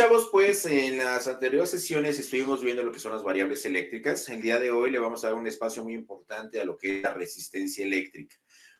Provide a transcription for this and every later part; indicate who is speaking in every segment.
Speaker 1: chavos, pues en las anteriores sesiones estuvimos viendo lo que son las variables eléctricas. El día de hoy le vamos a dar un espacio muy importante a lo que es la resistencia eléctrica.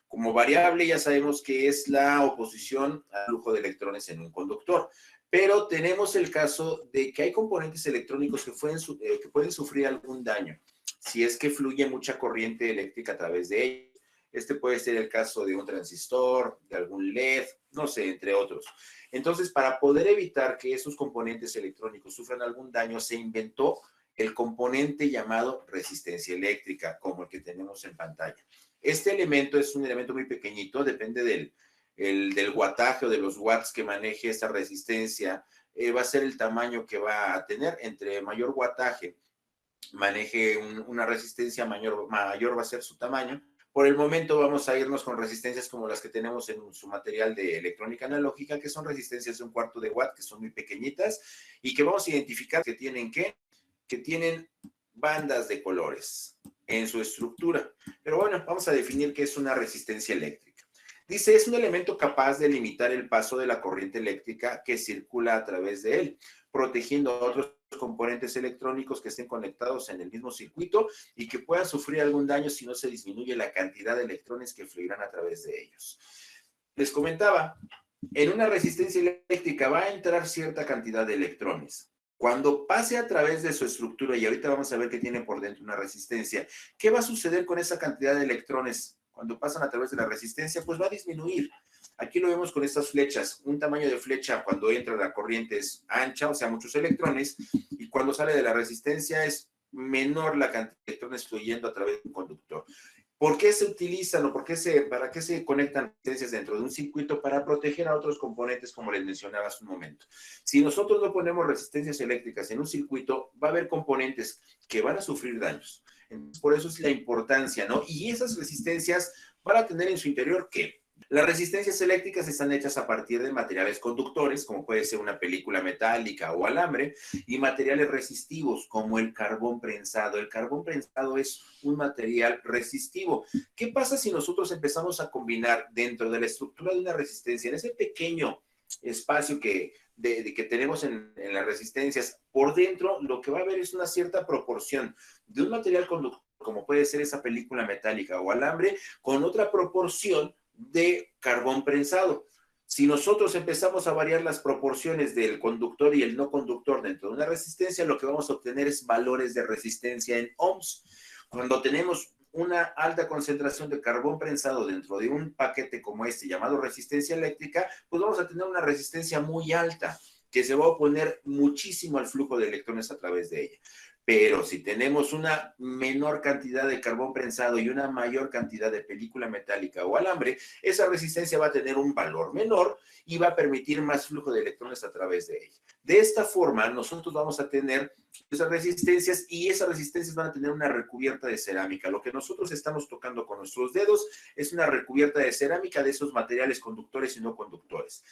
Speaker 1: Como variable ya sabemos que es la oposición al flujo de electrones en un conductor, pero tenemos el caso de que hay componentes electrónicos que pueden sufrir algún daño si es que fluye mucha corriente eléctrica a través de ellos. Este puede ser el caso de un transistor, de algún LED, no sé, entre otros. Entonces, para poder evitar que esos componentes electrónicos sufran algún daño, se inventó el componente llamado resistencia eléctrica, como el que tenemos en pantalla. Este elemento es un elemento muy pequeñito, depende del wattaje o de los watts que maneje esta resistencia, va a ser el tamaño que va a tener. Entre mayor wattaje maneje una resistencia, mayor va a ser su tamaño. Por el momento vamos a irnos con resistencias como las que tenemos en su material de electrónica analógica, que son resistencias de 1/4 de watt, que son muy pequeñitas y que vamos a identificar que tienen que tienen bandas de colores en su estructura. Pero bueno, vamos a definir qué es una resistencia eléctrica. Dice, es un elemento capaz de limitar el paso de la corriente eléctrica que circula a través de él, protegiendo a otros componentes electrónicos que estén conectados en el mismo circuito y que puedan sufrir algún daño si no se disminuye la cantidad de electrones que fluirán a través de ellos. Les comentaba, en una resistencia eléctrica va a entrar cierta cantidad de electrones. Cuando pase a través de su estructura, y ahorita vamos a ver que tiene por dentro una resistencia, ¿qué va a suceder con esa cantidad de electrones? Cuando pasan a través de la resistencia, pues va a disminuir. Aquí lo vemos con estas flechas. Un tamaño de flecha cuando entra la corriente es ancha, o sea, muchos electrones, y cuando sale de la resistencia es menor la cantidad de electrones fluyendo a través de un conductor. ¿Por qué se utilizan o para qué se conectan resistencias dentro de un circuito? Para proteger a otros componentes, como les mencionaba hace un momento. Si nosotros no ponemos resistencias eléctricas en un circuito, va a haber componentes que van a sufrir daños. Entonces, por eso es la importancia, ¿no? Y esas resistencias van a tener en su interior, ¿qué? Las resistencias eléctricas están hechas a partir de materiales conductores, como puede ser una película metálica o alambre, y materiales resistivos, como el carbón prensado. El carbón prensado es un material resistivo. ¿Qué pasa si nosotros empezamos a combinar dentro de la estructura de una resistencia, en ese pequeño espacio que tenemos en las resistencias, por dentro lo que va a haber es una cierta proporción de un material conductor, como puede ser esa película metálica o alambre, con otra proporción de carbón prensado? Si nosotros empezamos a variar las proporciones del conductor y el no conductor dentro de una resistencia, lo que vamos a obtener es valores de resistencia en ohms. Cuando tenemos una alta concentración de carbón prensado dentro de un paquete como este llamado resistencia eléctrica, pues vamos a tener una resistencia muy alta que se va a oponer muchísimo al flujo de electrones a través de ella. Pero si tenemos una menor cantidad de carbón prensado y una mayor cantidad de película metálica o alambre, esa resistencia va a tener un valor menor y va a permitir más flujo de electrones a través de ella. De esta forma, nosotros vamos a tener esas resistencias y esas resistencias van a tener una recubierta de cerámica. Lo que nosotros estamos tocando con nuestros dedos es una recubierta de cerámica de esos materiales conductores y no conductores.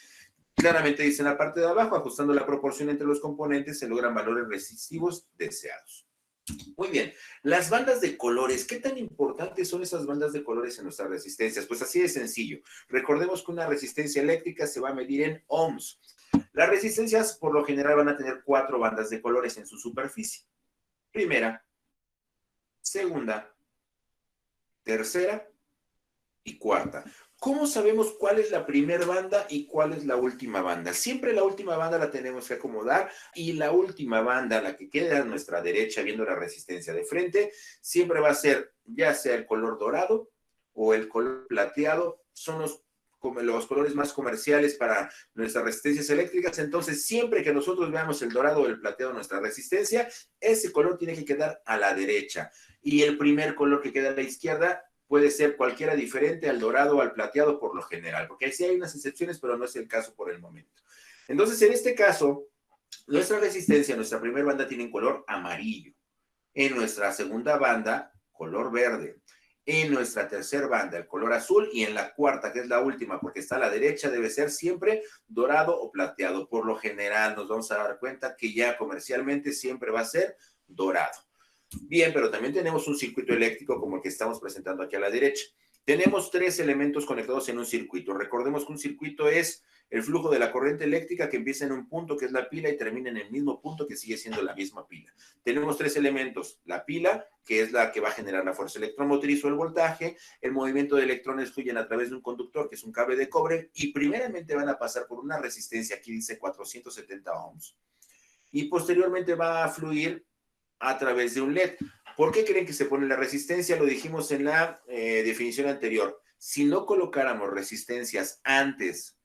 Speaker 1: Claramente dice en la parte de abajo, ajustando la proporción entre los componentes, se logran valores resistivos deseados. Muy bien, las bandas de colores, ¿qué tan importantes son esas bandas de colores en nuestras resistencias? Pues así de sencillo. Recordemos que una resistencia eléctrica se va a medir en ohms. Las resistencias, por lo general, van a tener 4 bandas de colores en su superficie. Primera, segunda, tercera y cuarta. ¿Cómo sabemos cuál es la primera banda y cuál es la última banda? Siempre la última banda la tenemos que acomodar y la última banda, la que queda a nuestra derecha viendo la resistencia de frente, siempre va a ser ya sea el color dorado o el color plateado. Son los colores más comerciales para nuestras resistencias eléctricas. Entonces, siempre que nosotros veamos el dorado o el plateado en nuestra resistencia, ese color tiene que quedar a la derecha. Y el primer color que queda a la izquierda puede ser cualquiera diferente al dorado o al plateado por lo general, porque sí hay unas excepciones, pero no es el caso por el momento. Entonces, en este caso, nuestra resistencia, nuestra primera banda tiene un color amarillo. En nuestra segunda banda, color verde. En nuestra tercera banda, el color azul. Y en la cuarta, que es la última, porque está a la derecha, debe ser siempre dorado o plateado. Por lo general, nos vamos a dar cuenta que ya comercialmente siempre va a ser dorado. Bien, pero también tenemos un circuito eléctrico como el que estamos presentando aquí a la derecha. Tenemos tres elementos conectados en un circuito. Recordemos que un circuito es el flujo de la corriente eléctrica que empieza en un punto que es la pila y termina en el mismo punto que sigue siendo la misma pila. Tenemos tres elementos. La pila, que es la que va a generar la fuerza electromotriz o el voltaje. El movimiento de electrones fluyen a través de un conductor, que es un cable de cobre, y primeramente van a pasar por una resistencia, aquí dice 470 ohms, y posteriormente va a fluir a través de un LED. ¿Por qué creen que se pone la resistencia? Lo dijimos en la definición anterior. Si no colocáramos resistencias antes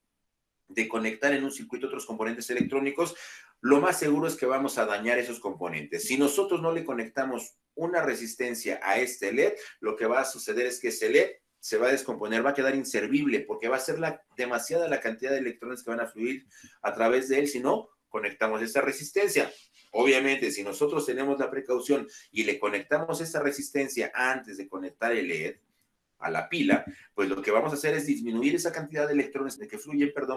Speaker 1: de conectar en un circuito otros componentes electrónicos, lo más seguro es que vamos a dañar esos componentes. Si nosotros no le conectamos una resistencia a este LED, lo que va a suceder es que ese LED se va a descomponer, va a quedar inservible, porque va a ser demasiada la cantidad de electrones que van a fluir a través de él si no conectamos esta resistencia. Obviamente, si nosotros tenemos la precaución y le conectamos esta resistencia antes de conectar el LED a la pila, pues lo que vamos a hacer es disminuir esa cantidad de electrones que fluyen, por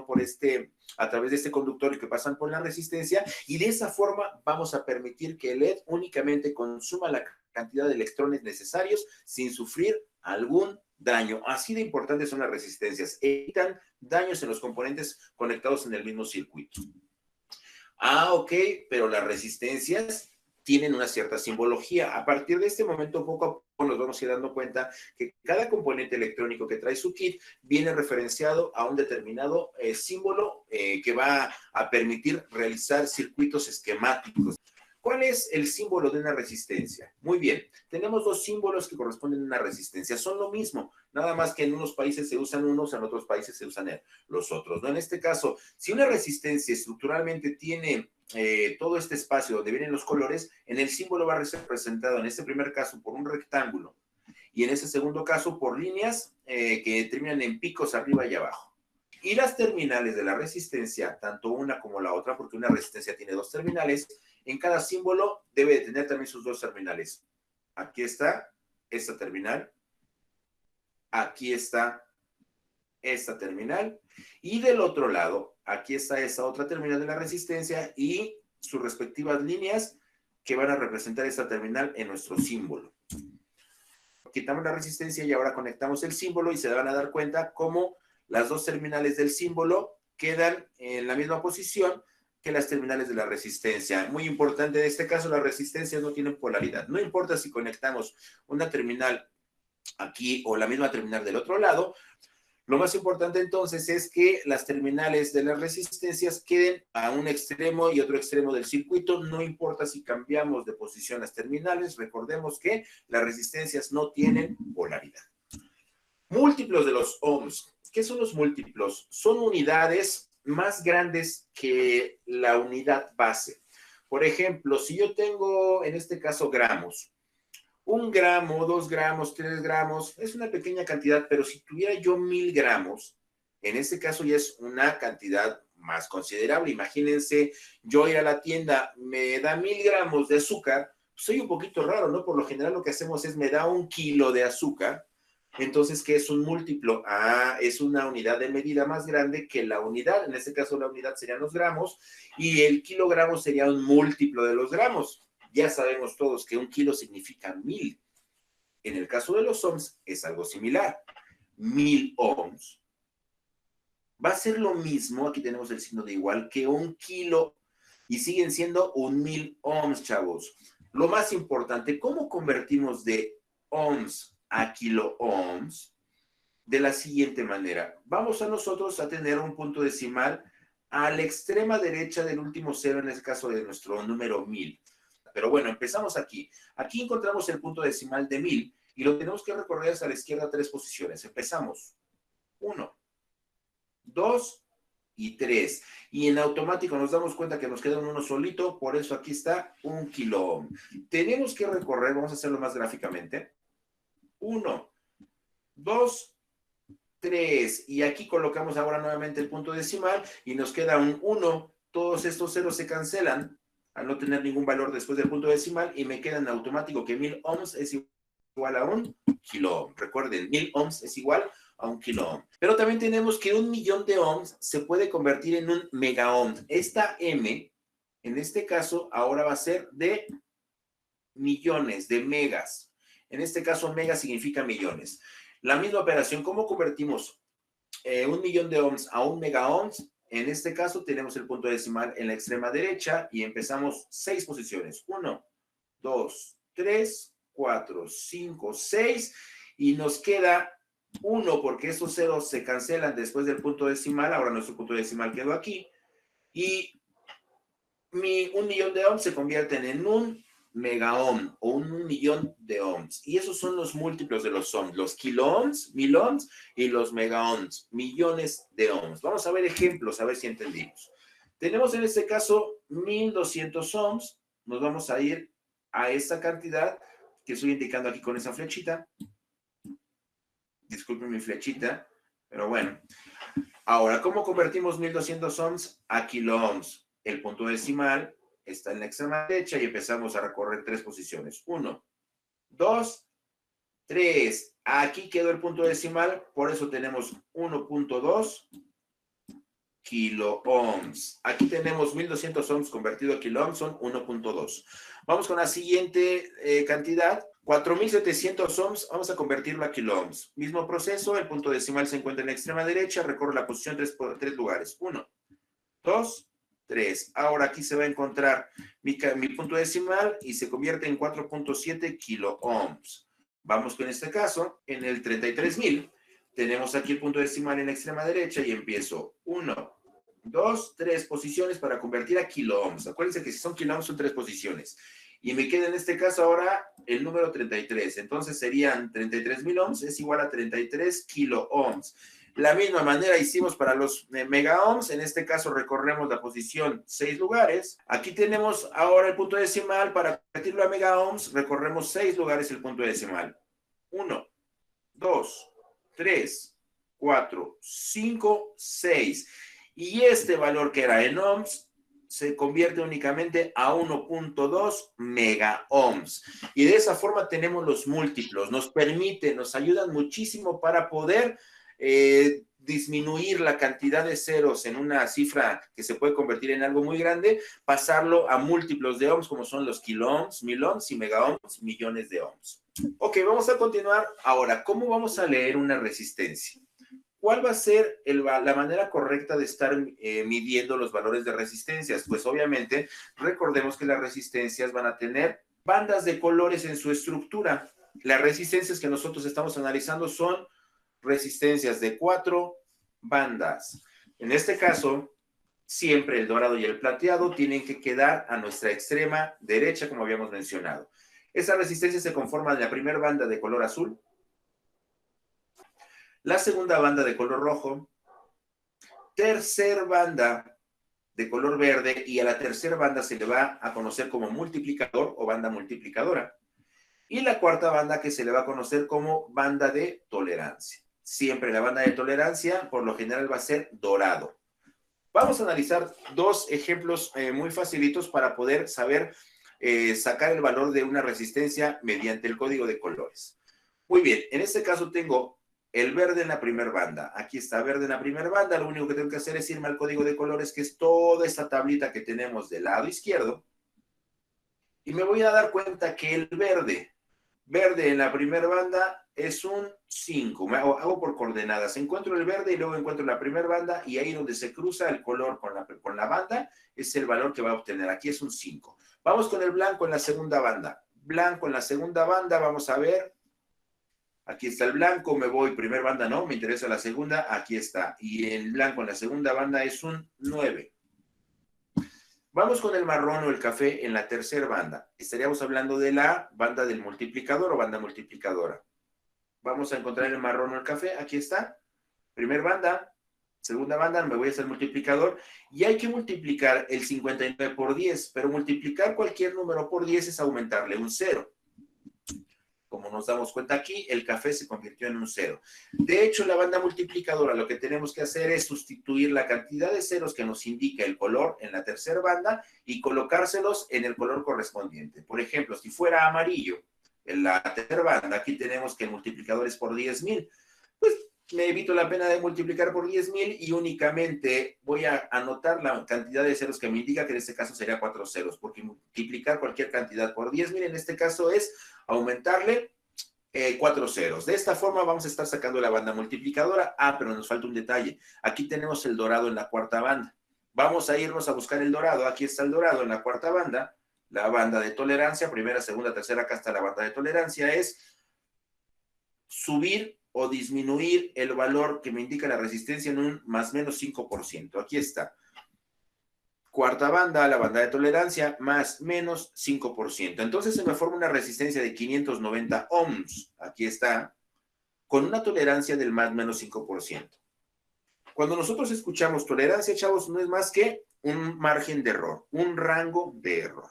Speaker 1: a través de este conductor y que pasan por la resistencia, y de esa forma vamos a permitir que el LED únicamente consuma la cantidad de electrones necesarios sin sufrir algún daño. Así de importantes son las resistencias. Evitan daños en los componentes conectados en el mismo circuito. Ok, pero las resistencias tienen una cierta simbología. A partir de este momento, poco a poco nos vamos a ir dando cuenta que cada componente electrónico que trae su kit viene referenciado a un determinado símbolo que va a permitir realizar circuitos esquemáticos. ¿Cuál es el símbolo de una resistencia? Muy bien, tenemos dos símbolos que corresponden a una resistencia. Son lo mismo, nada más que en unos países se usan unos, en otros países se usan los otros, ¿no? En este caso, si una resistencia estructuralmente tiene todo este espacio donde vienen los colores, en el símbolo va a ser representado en este primer caso por un rectángulo y en este segundo caso por líneas que terminan en picos arriba y abajo. Y las terminales de la resistencia, tanto una como la otra, porque una resistencia tiene dos terminales, en cada símbolo debe de tener también sus dos terminales. Aquí está esta terminal, aquí está esta terminal, y del otro lado, aquí está esta otra terminal de la resistencia y sus respectivas líneas que van a representar esta terminal en nuestro símbolo. Quitamos la resistencia y ahora conectamos el símbolo y se van a dar cuenta cómo las dos terminales del símbolo quedan en la misma posición que las terminales de la resistencia. Muy importante, en este caso las resistencias no tienen polaridad. No importa si conectamos una terminal aquí o la misma terminal del otro lado. Lo más importante entonces es que las terminales de las resistencias queden a un extremo y otro extremo del circuito. No importa si cambiamos de posición las terminales. Recordemos que las resistencias no tienen polaridad. Múltiplos de los ohms. ¿Qué son los múltiplos? Son unidades más grandes que la unidad base. Por ejemplo, si yo tengo, en este caso, gramos, 1 gramo, 2 gramos, 3 gramos, es una pequeña cantidad, pero si tuviera yo 1000 gramos, en este caso ya es una cantidad más considerable. Imagínense, yo ir a la tienda, me da 1000 gramos de azúcar, soy un poquito raro, ¿no? Por lo general lo que hacemos es, me da 1 kilo de azúcar. Entonces, ¿qué es un múltiplo? Es una unidad de medida más grande que la unidad. En este caso, la unidad serían los gramos y el kilogramo sería un múltiplo de los gramos. Ya sabemos todos que 1 kilo significa 1000. En el caso de los ohms es algo similar. 1000 ohms va a ser lo mismo, aquí tenemos el signo de igual, que 1 kilo y siguen siendo 1000 ohms, chavos. Lo más importante, ¿cómo convertimos de ohms a kilo ohms? De la siguiente manera. Vamos a nosotros a tener un punto decimal a la extrema derecha del último cero, en el caso de nuestro número 1000. Pero bueno, empezamos aquí. Aquí encontramos el punto decimal de 1000 y lo tenemos que recorrer hacia la izquierda 3 posiciones. Empezamos. 1, 2 y 3. Y en automático nos damos cuenta que nos queda uno solito, por eso aquí está 1 kilo ohm. Tenemos que recorrer, vamos a hacerlo más gráficamente. 1, 2, 3. Y aquí colocamos ahora nuevamente el punto decimal y nos queda un 1. Todos estos ceros se cancelan al no tener ningún valor después del punto decimal y me queda en automático que 1000 ohms es igual a 1 kilo ohm. Recuerden, 1000 ohms es igual a 1 kilo ohm. Pero también tenemos que 1.000.000 de ohms se puede convertir en un mega ohm. Esta M, en este caso, ahora va a ser de millones, de megas. En este caso, mega significa millones. La misma operación, ¿cómo convertimos 1.000.000 de ohms a 1 megaohms? En este caso tenemos el punto decimal en la extrema derecha y empezamos 6 posiciones. 1, 2, 3, 4, 5, 6 y nos queda 1 porque estos ceros se cancelan después del punto decimal. Ahora nuestro punto decimal quedó aquí y mi 1.000.000 de ohms se convierten en 1 megaohm o 1.000.000 de ohms. Y esos son los múltiplos de los ohms, los kiloohms, 1.000 ohms y los megaohms, millones de ohms. Vamos a ver ejemplos, a ver si entendimos. Tenemos en este caso 1.200 ohms. Nos vamos a ir a esta cantidad que estoy indicando aquí con esa flechita. Disculpen mi flechita, pero bueno. Ahora, ¿cómo convertimos 1.200 ohms a kiloohms? El punto decimal está en la extrema derecha y empezamos a recorrer 3 posiciones. 1, 2, 3. Aquí quedó el punto decimal, por eso tenemos 1.2 kiloohms. Aquí tenemos 1.200 ohms convertido a kiloohms, son 1.2. Vamos con la siguiente cantidad. 4.700 ohms, vamos a convertirlo a kiloohms. Mismo proceso, el punto decimal se encuentra en la extrema derecha, recorre la posición 3 lugares. 1, 2, 3. Ahora aquí se va a encontrar mi punto decimal y se convierte en 4.7 kiloohms. Vamos con este caso, en el 33.000, tenemos aquí el punto decimal en la extrema derecha y empiezo 1, 2, 3 posiciones para convertir a kiloohms. Acuérdense que si son kiloohms son 3 posiciones. Y me queda en este caso ahora el número 33. Entonces serían 33.000 ohms es igual a 33 kiloohms. La misma manera hicimos para los megaohms. En este caso recorremos la posición 6 lugares. Aquí tenemos ahora el punto decimal. Para convertirlo a megaohms recorremos 6 lugares el punto decimal. 1, 2, 3, 4, 5, 6. Y este valor que era en ohms se convierte únicamente a 1.2 megaohms. Y de esa forma tenemos los múltiplos. Nos permite, nos ayudan muchísimo para poder disminuir la cantidad de ceros en una cifra que se puede convertir en algo muy grande, pasarlo a múltiplos de ohms como son los kiloohms, 1.000 ohms y megaohms, millones de ohms. Ok, vamos a continuar. Ahora, ¿cómo vamos a leer una resistencia? ¿Cuál va a ser la manera correcta de estar midiendo los valores de resistencias? Pues obviamente, recordemos que las resistencias van a tener bandas de colores en su estructura. Las resistencias que nosotros estamos analizando son resistencias de 4 bandas. En este caso, siempre el dorado y el plateado tienen que quedar a nuestra extrema derecha, como habíamos mencionado. Esa resistencia se conforma de la primera banda de color azul, la segunda banda de color rojo, tercera banda de color verde y a la tercera banda se le va a conocer como multiplicador o banda multiplicadora y la cuarta banda que se le va a conocer como banda de tolerancia. Siempre la banda de tolerancia por lo general va a ser dorado. Vamos a analizar 2 ejemplos muy facilitos para poder saber sacar el valor de una resistencia mediante el código de colores. Muy bien, en este caso tengo el verde en la primera banda. Aquí está verde en la primera banda. Lo único que tengo que hacer es irme al código de colores, que es toda esta tablita que tenemos del lado izquierdo. Y me voy a dar cuenta que el verde en la primera banda es un 5. Hago por coordenadas. Encuentro el verde y luego encuentro la primera banda y ahí donde se cruza el color con la banda es el valor que va a obtener. Aquí es un 5. Vamos con el blanco en la segunda banda. Blanco en la segunda banda, vamos a ver. Aquí está el blanco, me voy, primera banda no, me interesa la segunda, aquí está. Y el blanco en la segunda banda es un 9. Vamos con el marrón o el café en la tercera banda. Estaríamos hablando de la banda del multiplicador o banda multiplicadora. Vamos a encontrar el marrón o el café, aquí está. Primera banda, segunda banda, me voy a hacer multiplicador. Y hay que multiplicar el 59 por 10, pero multiplicar cualquier número por 10 es aumentarle un 0. Como nos damos cuenta aquí, el café se convirtió en un 0. De hecho, la banda multiplicadora lo que tenemos que hacer es sustituir la cantidad de ceros que nos indica el color en la tercera banda y colocárselos en el color correspondiente. Por ejemplo, si fuera amarillo en la tercera banda, aquí tenemos que el multiplicador es por 10.000. Pues me evito la pena de multiplicar por 10.000 y únicamente voy a anotar la cantidad de ceros que me indica, que en este caso sería 4 ceros, porque multiplicar cualquier cantidad por 10.000 en este caso es aumentarle 4 ceros. De esta forma vamos a estar sacando la banda multiplicadora. Pero nos falta un detalle. Aquí tenemos el dorado en la cuarta banda. Vamos a irnos a buscar el dorado. Aquí está el dorado en la cuarta banda. La banda de tolerancia, primera, segunda, tercera, acá está la banda de tolerancia, es subir o disminuir el valor que me indica la resistencia en un más menos 5%. Aquí está. Cuarta banda, la banda de tolerancia, más menos 5%. Entonces se me forma una resistencia de 590 ohms. Aquí está. Con una tolerancia del más menos 5%. Cuando nosotros escuchamos tolerancia, chavos, no es más que un margen de error, un rango de error.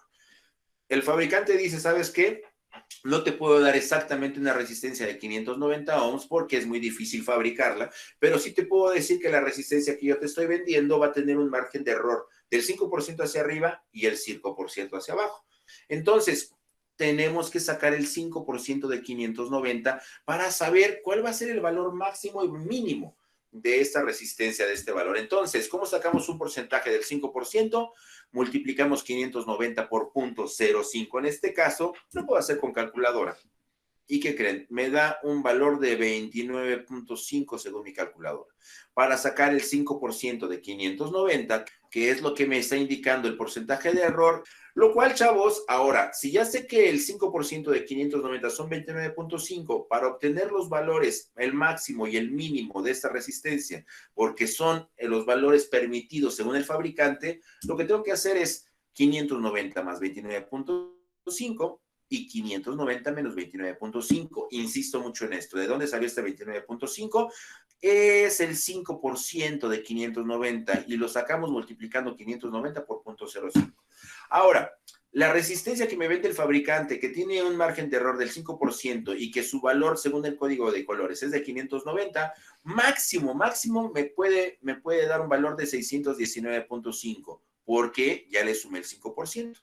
Speaker 1: El fabricante dice, ¿sabes qué? No te puedo dar exactamente una resistencia de 590 ohms porque es muy difícil fabricarla, pero sí te puedo decir que la resistencia que yo te estoy vendiendo va a tener un margen de error del 5% hacia arriba y el 5% hacia abajo. Entonces, tenemos que sacar el 5% de 590 para saber cuál va a ser el valor máximo y mínimo de esta resistencia, de este valor. Entonces, ¿cómo sacamos un porcentaje del 5%? Multiplicamos 590 por 0.05. En este caso, lo puedo hacer con calculadora. ¿Y qué creen? Me da un valor de 29.5 según mi calculadora. Para sacar el 5% de 590, que es lo que me está indicando el porcentaje de error, lo cual, chavos, ahora, si ya sé que el 5% de 590 son 29.5, para obtener los valores, el máximo y el mínimo de esta resistencia, porque son los valores permitidos según el fabricante, lo que tengo que hacer es 590 más 29.5 y 590 menos 29.5. Insisto mucho en esto. ¿De dónde salió este 29.5? Es el 5% de 590 y lo sacamos multiplicando 590 por 0.05. Ahora, la resistencia que me vende el fabricante, que tiene un margen de error del 5% y que su valor, según el código de colores, es de 590, máximo me puede dar un valor de 619.5, porque ya le sumé el 5%.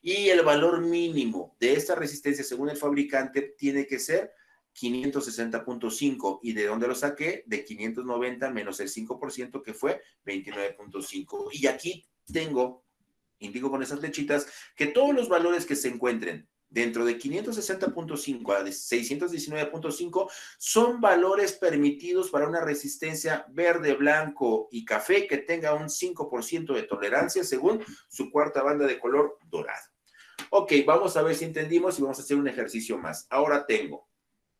Speaker 1: Y el valor mínimo de esta resistencia, según el fabricante, tiene que ser 560.5. ¿Y de dónde lo saqué? De 590 menos el 5%, que fue 29.5. Y aquí indico con esas flechitas, que todos los valores que se encuentren dentro de 560.5 a 619.5 son valores permitidos para una resistencia verde, blanco y café que tenga un 5% de tolerancia según su cuarta banda de color dorado. Ok, vamos a ver si entendimos y vamos a hacer un ejercicio más. Ahora tengo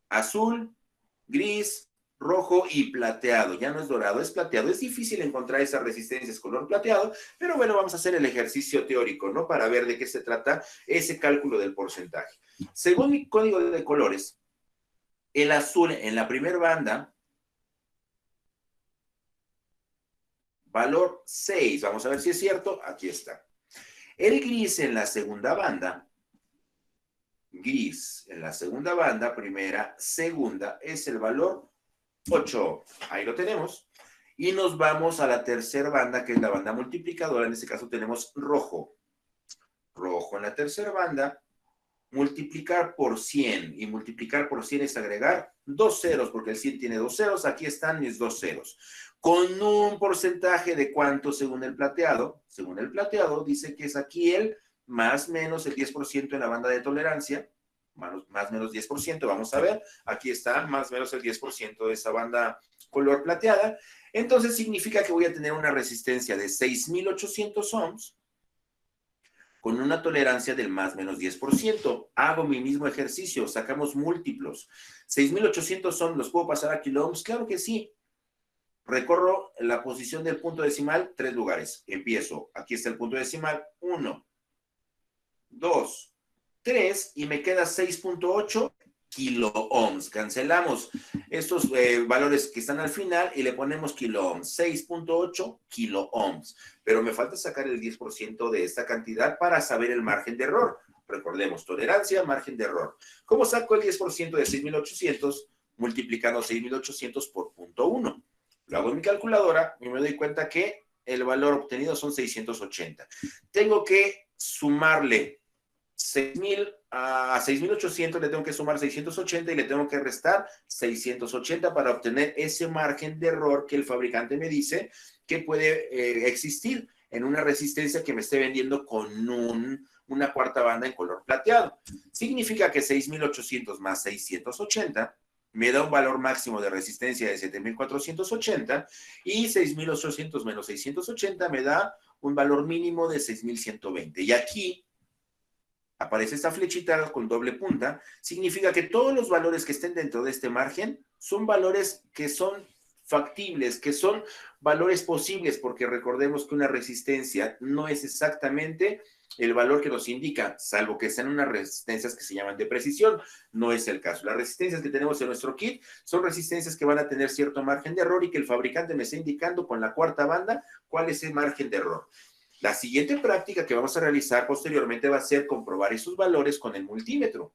Speaker 1: azul, gris, rojo y plateado. Ya no es dorado, es plateado. Es difícil encontrar esas resistencias color plateado, pero bueno, vamos a hacer el ejercicio teórico, ¿no? Para ver de qué se trata ese cálculo del porcentaje. Según mi código de colores, el azul en la primera banda, valor 6. Vamos a ver si es cierto. Aquí está. El gris en la segunda banda, primera, segunda, es el valor 8. Ahí lo tenemos. Y nos vamos a la tercera banda, que es la banda multiplicadora. En este caso tenemos rojo. Rojo en la tercera banda. Multiplicar por 100. Y multiplicar por 100 es agregar 2 ceros, porque el 100 tiene 2 ceros. Aquí están mis 2 ceros. Con un porcentaje de cuánto según el plateado. Según el plateado dice que es aquí el más menos el 10% en la banda de tolerancia. Más menos 10%, vamos a ver, aquí está, más o menos el 10% de esa banda color plateada. Entonces significa que voy a tener una resistencia de 6,800 ohms con una tolerancia del más menos 10%. Hago mi mismo ejercicio, sacamos múltiplos. 6,800 ohms, ¿los puedo pasar a kilo ohms? Claro que sí. Recorro la posición del punto decimal 3 lugares. Empiezo, aquí está el punto decimal, 1, 2, 3 y me queda 6.8 kilo ohms. Cancelamos estos valores que están al final y le ponemos kilo ohms. 6.8 kilo ohms. Pero me falta sacar el 10% de esta cantidad para saber el margen de error. Recordemos, tolerancia, margen de error. ¿Cómo saco el 10% de 6,800? Multiplicando 6,800 por 0.1. Lo hago en mi calculadora y me doy cuenta que el valor obtenido son 680. Tengo que sumarle 6,000 a 6,800, le tengo que sumar 680 y le tengo que restar 680 para obtener ese margen de error que el fabricante me dice que puede existir en una resistencia que me esté vendiendo con un una cuarta banda en color plateado. Significa que 6.800 más 680 me da un valor máximo de resistencia de 7.480 y 6.800 menos 680 me da un valor mínimo de 6.120. Y aquí aparece esta flechita con doble punta, significa que todos los valores que estén dentro de este margen son valores que son factibles, que son valores posibles, porque recordemos que una resistencia no es exactamente el valor que nos indica, salvo que sean unas resistencias que se llaman de precisión, no es el caso. Las resistencias que tenemos en nuestro kit son resistencias que van a tener cierto margen de error y que el fabricante me está indicando con la cuarta banda cuál es el margen de error. La siguiente práctica que vamos a realizar posteriormente va a ser comprobar esos valores con el multímetro.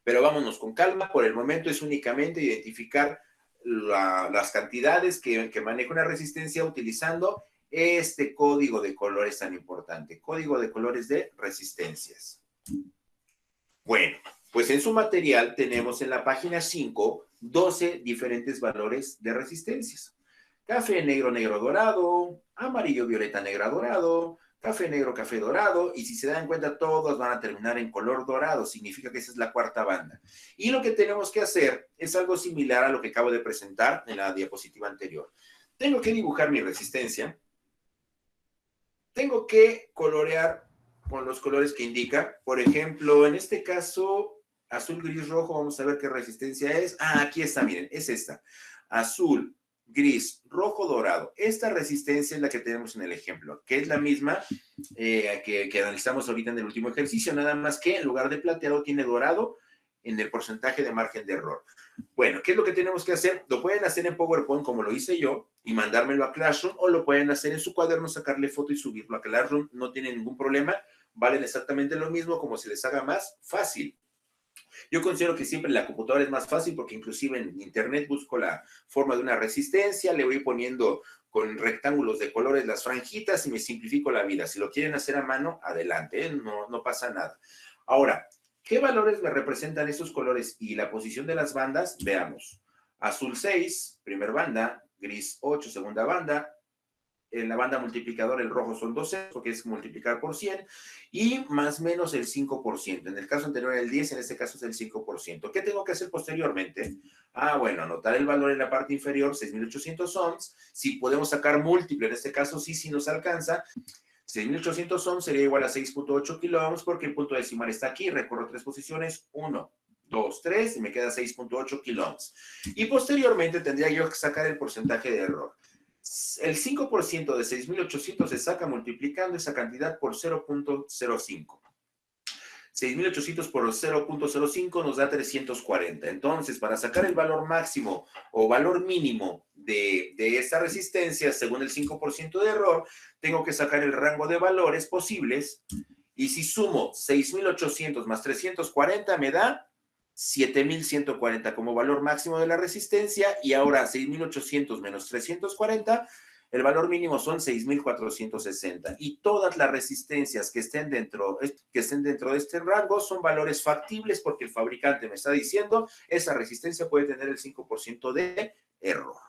Speaker 1: Pero vámonos con calma, por el momento es únicamente identificar las cantidades que maneja una resistencia utilizando este código de colores tan importante, código de colores de resistencias. Bueno, pues en su material tenemos en la página 5 12 diferentes valores de resistencias. Café, negro, negro, dorado, amarillo, violeta, negra, dorado, café, negro, café, dorado, y si se dan cuenta todos van a terminar en color dorado, significa que esa es la cuarta banda. Y lo que tenemos que hacer es algo similar a lo que acabo de presentar en la diapositiva anterior. Tengo que dibujar mi resistencia, tengo que colorear con los colores que indica, por ejemplo, en este caso, azul, gris, rojo, vamos a ver qué resistencia es. Ah, aquí está, miren, es esta, azul, gris, rojo, dorado. Esta resistencia es la que tenemos en el ejemplo, que es la misma que analizamos ahorita en el último ejercicio, nada más que en lugar de plateado tiene dorado en el porcentaje de margen de error. Bueno, ¿qué es lo que tenemos que hacer? Lo pueden hacer en PowerPoint como lo hice yo y mandármelo a Classroom, o lo pueden hacer en su cuaderno, sacarle foto y subirlo a Classroom, no tienen ningún problema, valen exactamente lo mismo, como se les haga más fácil. Yo considero que siempre la computadora es más fácil porque inclusive en internet busco la forma de una resistencia, le voy poniendo con rectángulos de colores las franjitas y me simplifico la vida. Si lo quieren hacer a mano, adelante, no pasa nada. Ahora, ¿qué valores me representan estos colores y la posición de las bandas? Veamos. Azul 6, primera banda, gris 8, segunda banda. En la banda multiplicadora el rojo son 12, porque es multiplicar por 100, y más o menos el 5%. En el caso anterior el 10, en este caso es el 5%. ¿Qué tengo que hacer posteriormente? Ah, bueno, anotar el valor en la parte inferior, 6.800 ohms. Si podemos sacar múltiplo, en este caso sí nos alcanza. 6.800 ohms sería igual a 6.8 kilo ohms, porque el punto decimal está aquí. Recorro 3 posiciones, 1, 2, 3, y me queda 6.8 kilo ohms. Y posteriormente tendría yo que sacar el porcentaje de error. El 5% de 6.800 se saca multiplicando esa cantidad por 0.05. 6.800 por 0.05 nos da 340. Entonces, para sacar el valor máximo o valor mínimo de esta resistencia, según el 5% de error, tengo que sacar el rango de valores posibles. Y si sumo 6.800 más 340, me da 7.140 como valor máximo de la resistencia, y ahora 6.800 menos 340, el valor mínimo son 6.460, y todas las resistencias que estén dentro de este rango son valores factibles porque el fabricante me está diciendo esa resistencia puede tener el 5% de error.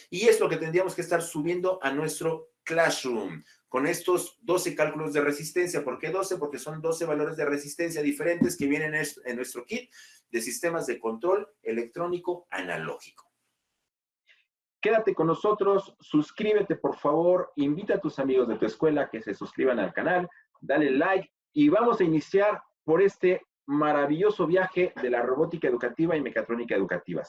Speaker 1: Y es lo que tendríamos que estar subiendo a nuestro Classroom con estos 12 cálculos de resistencia. ¿Por qué 12? Porque son 12 valores de resistencia diferentes que vienen en nuestro kit de sistemas de control electrónico analógico. Quédate con nosotros, suscríbete por favor, invita a tus amigos de tu escuela que se suscriban al canal, dale like y vamos a iniciar por este maravilloso viaje de la robótica educativa y mecatrónica educativa.